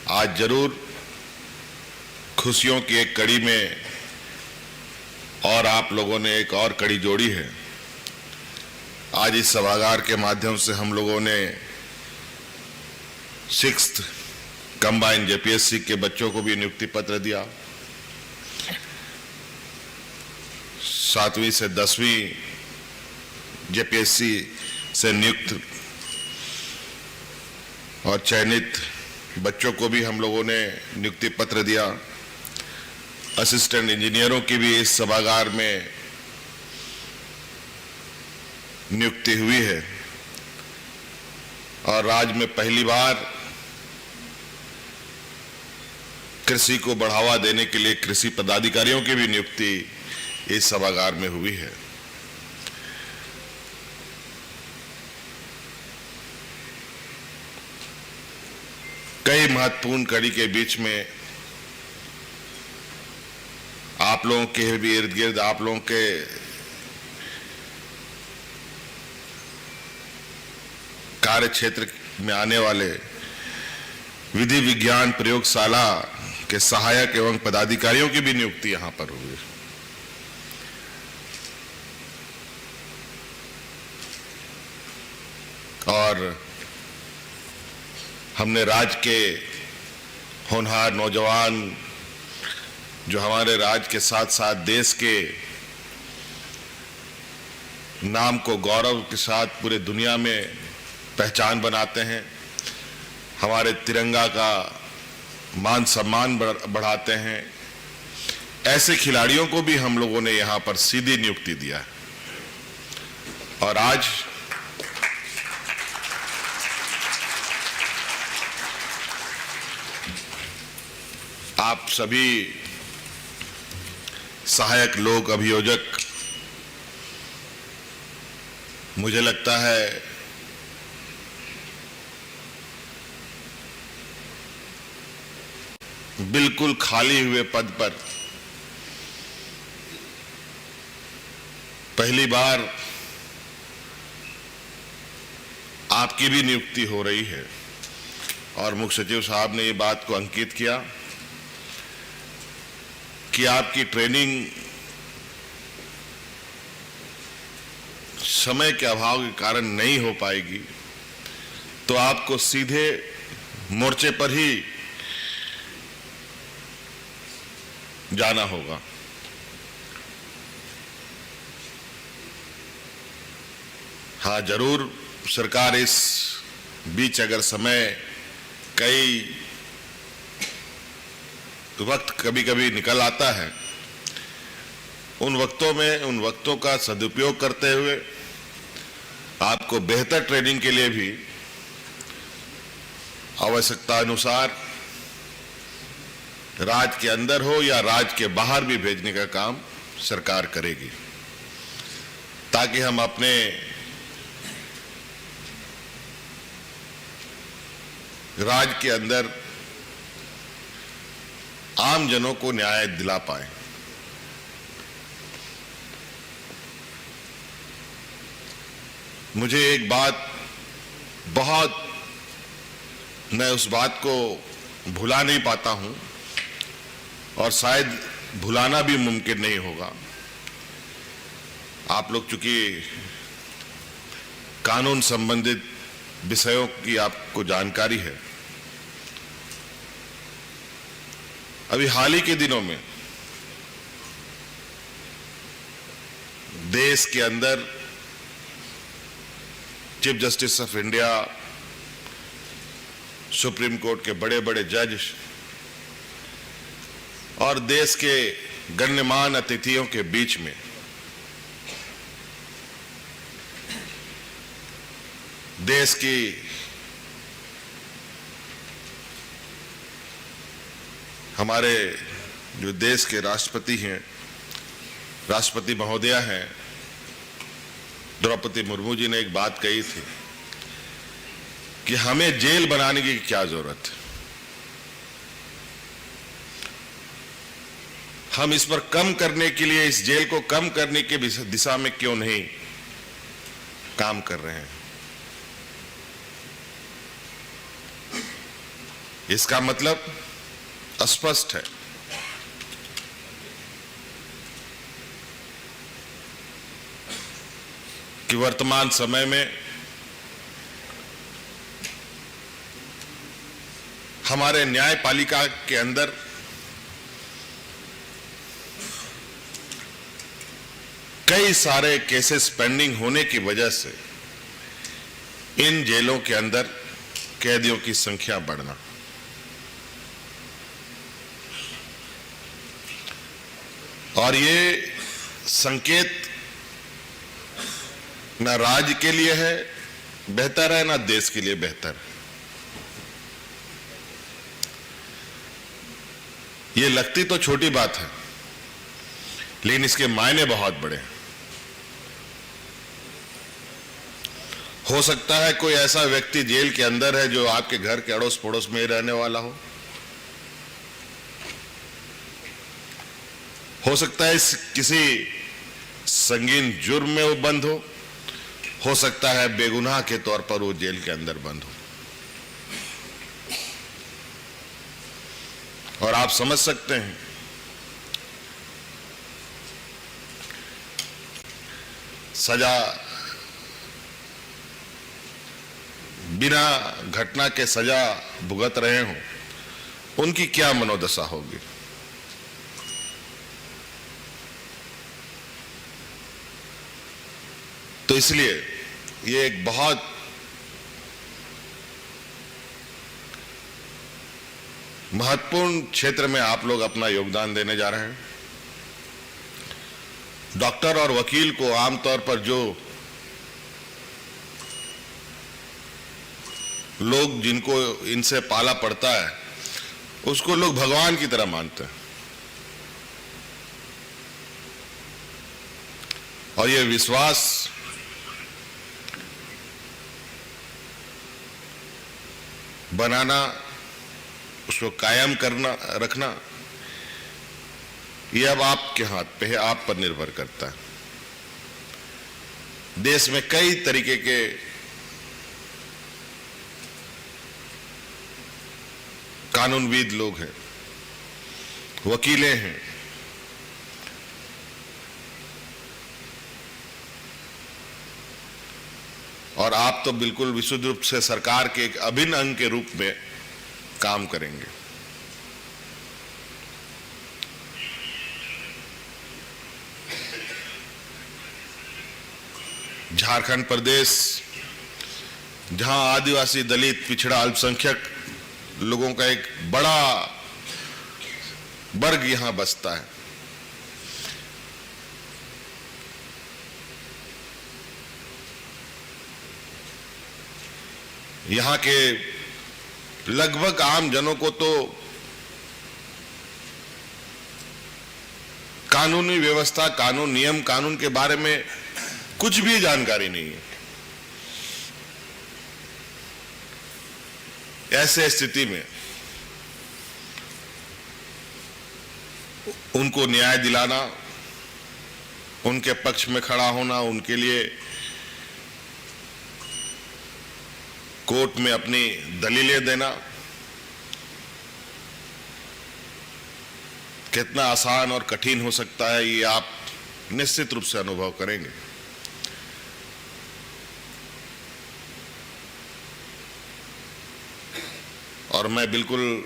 आज जरूर खुशियों की एक कड़ी में और आप लोगों ने एक और कड़ी जोड़ी है। आज इस सभागार के माध्यम से हम लोगों ने 6th कंबाइंड जेपीएससी के बच्चों को भी नियुक्ति पत्र दिया। 7वीं से 10वीं जेपीएससी से नियुक्त और चयनित बच्चों को भी हम लोगों ने नियुक्ति पत्र दिया। असिस्टेंट इंजीनियरों की भी इस सभागार में नियुक्ति हुई है और राज्य में पहली बार कृषि को बढ़ावा देने के लिए कृषि पदाधिकारियों की भी नियुक्ति इस सभागार में हुई है। कई महत्वपूर्ण कड़ी के बीच में आप लोगों के भी इर्द गिर्द, आप लोगों के कार्य क्षेत्र में आने वाले विधि विज्ञान प्रयोगशाला के सहायक एवं पदाधिकारियों की भी नियुक्ति यहां पर हुई है। और हमने राज्य के होनहार नौजवान जो हमारे राज्य के साथ साथ देश के नाम को गौरव के साथ पूरे दुनिया में पहचान बनाते हैं, हमारे तिरंगा का मान सम्मान बढ़ाते हैं, ऐसे खिलाड़ियों को भी हम लोगों ने यहां पर सीधी नियुक्ति दिया है। और आज आप सभी सहायक लोक अभियोजक, मुझे लगता है बिल्कुल खाली हुए पद पर पहली बार आपकी भी नियुक्ति हो रही है। और मुख्य सचिव साहब ने ये बात को अंकित किया कि आपकी ट्रेनिंग समय के अभाव के कारण नहीं हो पाएगी, तो आपको सीधे मोर्चे पर ही जाना होगा। हाँ, जरूर सरकार इस बीच अगर समय कई वक्त कभी कभी निकल आता है, उन वक्तों का सदुपयोग करते हुए आपको बेहतर ट्रेनिंग के लिए भी आवश्यकता अनुसार राज्य के अंदर हो या राज्य के बाहर भी भेजने का काम सरकार करेगी, ताकि हम अपने राज्य के अंदर आम जनों को न्याय दिला पाए। मुझे एक बात मैं उस बात को भुला नहीं पाता हूं और शायद भुलाना भी मुमकिन नहीं होगा। आप लोग चूंकि कानून संबंधित विषयों की आपको जानकारी है, अभी हाल ही के दिनों में देश के अंदर chief justice of India, supreme court के बड़े बड़े जज और देश के गण्यमान्य अतिथियों के बीच में देश की हमारे जो देश के राष्ट्रपति हैं, राष्ट्रपति महोदया हैं द्रौपदी मुर्मू जी ने एक बात कही थी कि हमें जेल बनाने की क्या जरूरत है, हम इस पर कम करने के लिए, इस जेल को कम करने के दिशा में क्यों नहीं काम कर रहे हैं। इसका मतलब स्पष्ट है। कि वर्तमान समय में हमारे न्यायपालिका के अंदर कई सारे केसेस पेंडिंग होने की वजह से इन जेलों के अंदर कैदियों की संख्या बढ़ना, और ये संकेत ना राज्य के लिए है बेहतर है, ना देश के लिए बेहतर है। ये लगती तो छोटी बात है, लेकिन इसके मायने बहुत बड़े हैं। हो सकता है कोई ऐसा व्यक्ति जेल के अंदर है जो आपके घर के अड़ोस पड़ोस में ही रहने वाला हो सकता है किसी संगीन जुर्म में वो बंद हो सकता है बेगुनाह के तौर पर वो जेल के अंदर बंद हो। और आप समझ सकते हैं सजा बिना घटना के सजा भुगत रहे हों, उनकी क्या मनोदशा होगी। तो इसलिए ये एक बहुत महत्वपूर्ण क्षेत्र में आप लोग अपना योगदान देने जा रहे हैं। डॉक्टर और वकील को आमतौर पर जो लोग जिनको इनसे पाला पड़ता है उसको लोग भगवान की तरह मानते हैं, और ये विश्वास बनाना, उसको कायम करना रखना, ये अब आपके हाथ पे है, आप पर निर्भर करता है। देश में कई तरीके के कानूनविद लोग हैं, वकीलें हैं, और आप तो बिल्कुल विशुद्ध रूप से सरकार के एक अभिन्न अंग के रूप में काम करेंगे। झारखंड प्रदेश, जहां आदिवासी, दलित, पिछड़ा, अल्पसंख्यक लोगों का एक बड़ा वर्ग यहां बसता है, यहां के लगभग आम जनों को तो कानूनी व्यवस्था, कानून, नियम कानून के बारे में कुछ भी जानकारी नहीं है। ऐसे स्थिति में उनको न्याय दिलाना, उनके पक्ष में खड़ा होना, उनके लिए कोर्ट में अपनी दलीलें देना कितना आसान और कठिन हो सकता है, ये आप निश्चित रूप से अनुभव करेंगे। और मैं बिल्कुल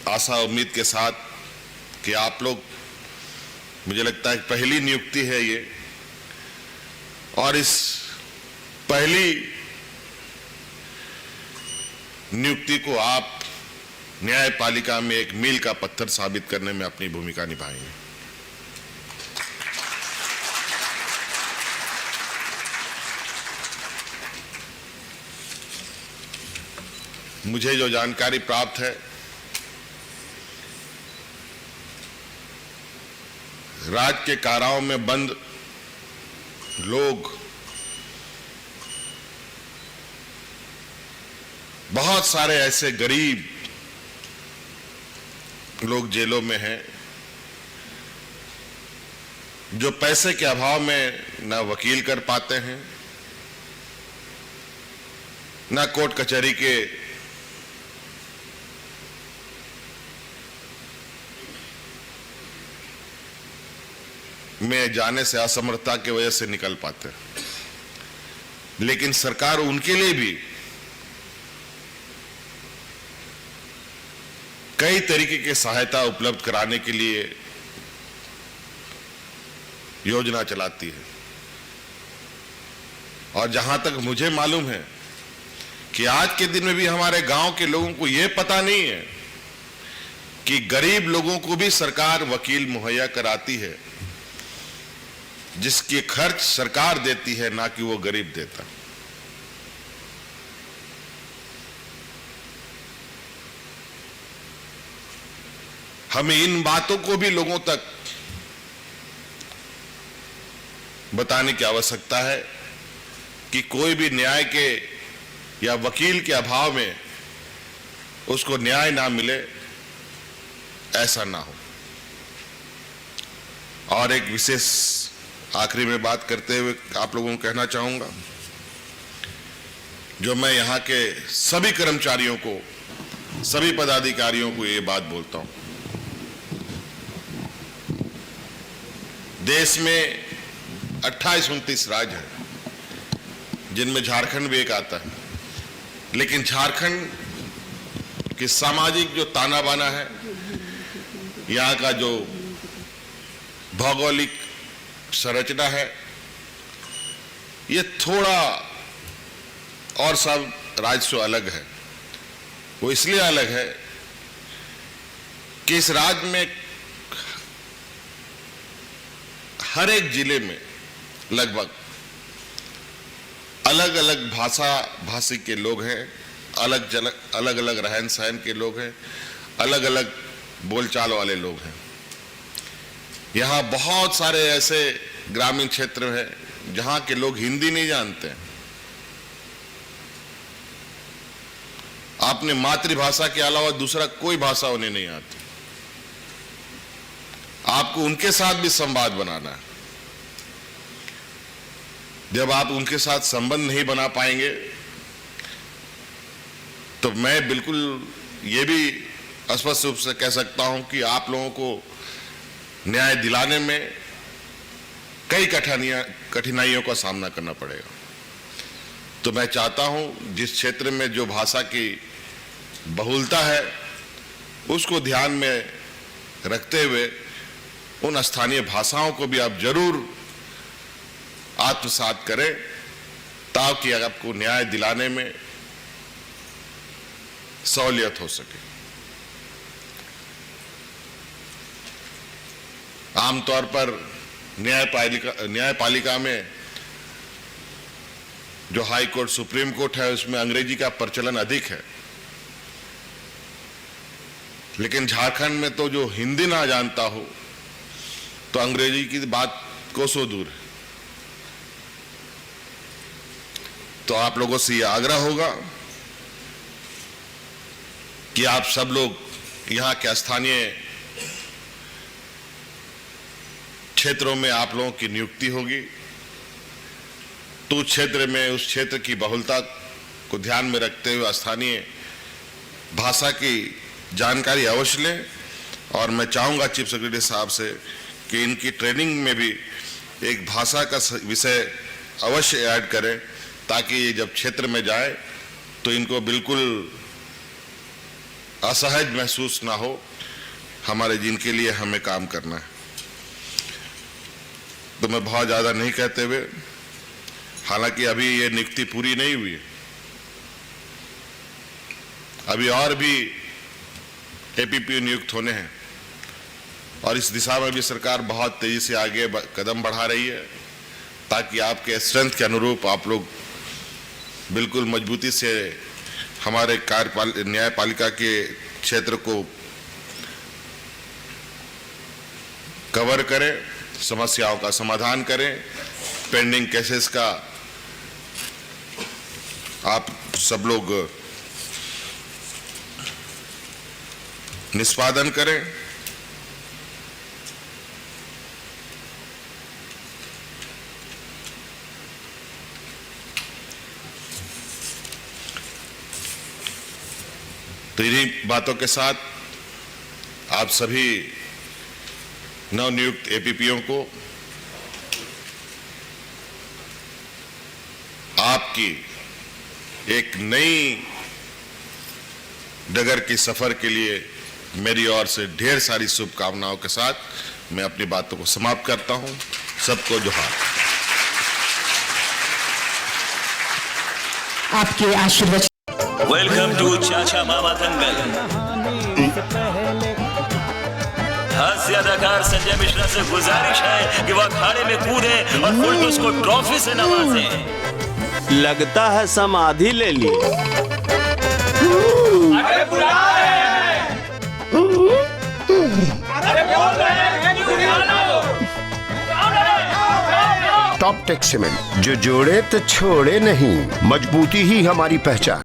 आशा उम्मीद के साथ कि आप लोग, मुझे लगता है पहली नियुक्ति है ये, और इस पहली नियुक्ति को आप न्यायपालिका में एक मील का पत्थर साबित करने में अपनी भूमिका निभाएंगे। मुझे जो जानकारी प्राप्त है, राज्य के काराओं में बंद लोग, बहुत सारे ऐसे गरीब लोग जेलों में हैं जो पैसे के अभाव में ना वकील कर पाते हैं, ना कोर्ट कचहरी के में जाने से, असमर्थता की वजह से निकल पाते हैं। लेकिन सरकार उनके लिए भी कई तरीके की सहायता उपलब्ध कराने के लिए योजना चलाती है। और जहां तक मुझे मालूम है कि आज के दिन में भी हमारे गांव के लोगों को यह पता नहीं है कि गरीब लोगों को भी सरकार वकील मुहैया कराती है, जिसके खर्च सरकार देती है, ना कि वो गरीब देता। हमें इन बातों को भी लोगों तक बताने की आवश्यकता है कि कोई भी न्याय के या वकील के अभाव में उसको न्याय ना मिले, ऐसा ना हो। और एक विशेष आखिरी में बात करते हुए आप लोगों को कहना चाहूंगा, जो मैं यहां के सभी कर्मचारियों को, सभी पदाधिकारियों को ये बात बोलता हूं, देश में 28-29 राज्य है, जिनमें झारखंड भी एक आता है। लेकिन झारखंड की सामाजिक जो ताना बाना है, यहाँ का जो भौगोलिक संरचना है, ये थोड़ा और सब राज्य से अलग है। वो इसलिए अलग है कि इस राज्य में हर एक जिले में लगभग अलग अलग भाषी के लोग हैं, अलग अलग रहन सहन के लोग हैं, अलग अलग बोलचाल वाले लोग हैं। यहाँ बहुत सारे ऐसे ग्रामीण क्षेत्र हैं जहाँ के लोग हिंदी नहीं जानते हैं। अपने मातृभाषा के अलावा दूसरा कोई भाषा उन्हें नहीं आती। आपको उनके साथ भी संवाद बनाना है। जब आप उनके साथ संबंध नहीं बना पाएंगे तो मैं बिल्कुल ये भी स्पष्ट रूप से कह सकता हूं कि आप लोगों को न्याय दिलाने में कई कठिनाइयों का सामना करना पड़ेगा। तो मैं चाहता हूं जिस क्षेत्र में जो भाषा की बहुलता है उसको ध्यान में रखते हुए उन स्थानीय भाषाओं को भी आप जरूर आत्मसात करें, ताकि आपको न्याय दिलाने में सहूलियत हो सके। आमतौर पर न्यायपालिका में जो हाई कोर्ट, सुप्रीम कोर्ट है, उसमें अंग्रेजी का प्रचलन अधिक है। लेकिन झारखंड में तो जो हिंदी ना जानता हो तो अंग्रेजी की बात कोसों दूर है। तो आप लोगों से यह आग्रह होगा कि आप सब लोग यहाँ के स्थानीय क्षेत्रों में आप लोगों की नियुक्ति होगी, तो उस क्षेत्र में उस क्षेत्र की बहुलता को ध्यान में रखते हुए स्थानीय भाषा की जानकारी अवश्य लें। और मैं चाहूँगा चीफ सेक्रेटरी साहब से कि इनकी ट्रेनिंग में भी एक भाषा का विषय अवश्य ऐड करें, ताकि ये जब क्षेत्र में जाए तो इनको बिल्कुल असहज महसूस ना हो, हमारे जिनके लिए हमें काम करना है। तो मैं बहुत ज़्यादा नहीं कहते हुए, हालांकि अभी ये नियुक्ति पूरी नहीं हुई है, अभी और भी एपीपी नियुक्त होने हैं और इस दिशा में भी सरकार बहुत तेजी से आगे कदम बढ़ा रही है, ताकि आपके स्ट्रेंथ के अनुरूप आप लोग बिल्कुल मजबूती से हमारे न्यायपालिका के क्षेत्र को कवर करें, समस्याओं का समाधान करें, पेंडिंग केसेस का आप सब लोग निष्पादन करें। तो इन्हीं बातों के साथ आप सभी नवनियुक्त एपीपीओं को आपकी एक नई डगर की सफर के लिए मेरी ओर से ढेर सारी शुभकामनाओं के साथ मैं अपनी बातों को समाप्त करता हूं। सबको जोहार। आपके आशीर्वाद। वेलकम टू चाचा मामा दंगल। हास्य अदाकार संजय मिश्रा से गुजारिश है कि वह अखाड़े में कूदे और फुलटूस को ट्रॉफी से नवाजे। लगता है समाधि ले ली। अरे बुला रहे हैं। अरे बोल रहे हैं कि बुला लो। टॉप टेक सीमेंट, जो जोड़े तो छोड़े नहीं, मजबूती ही हमारी पहचान।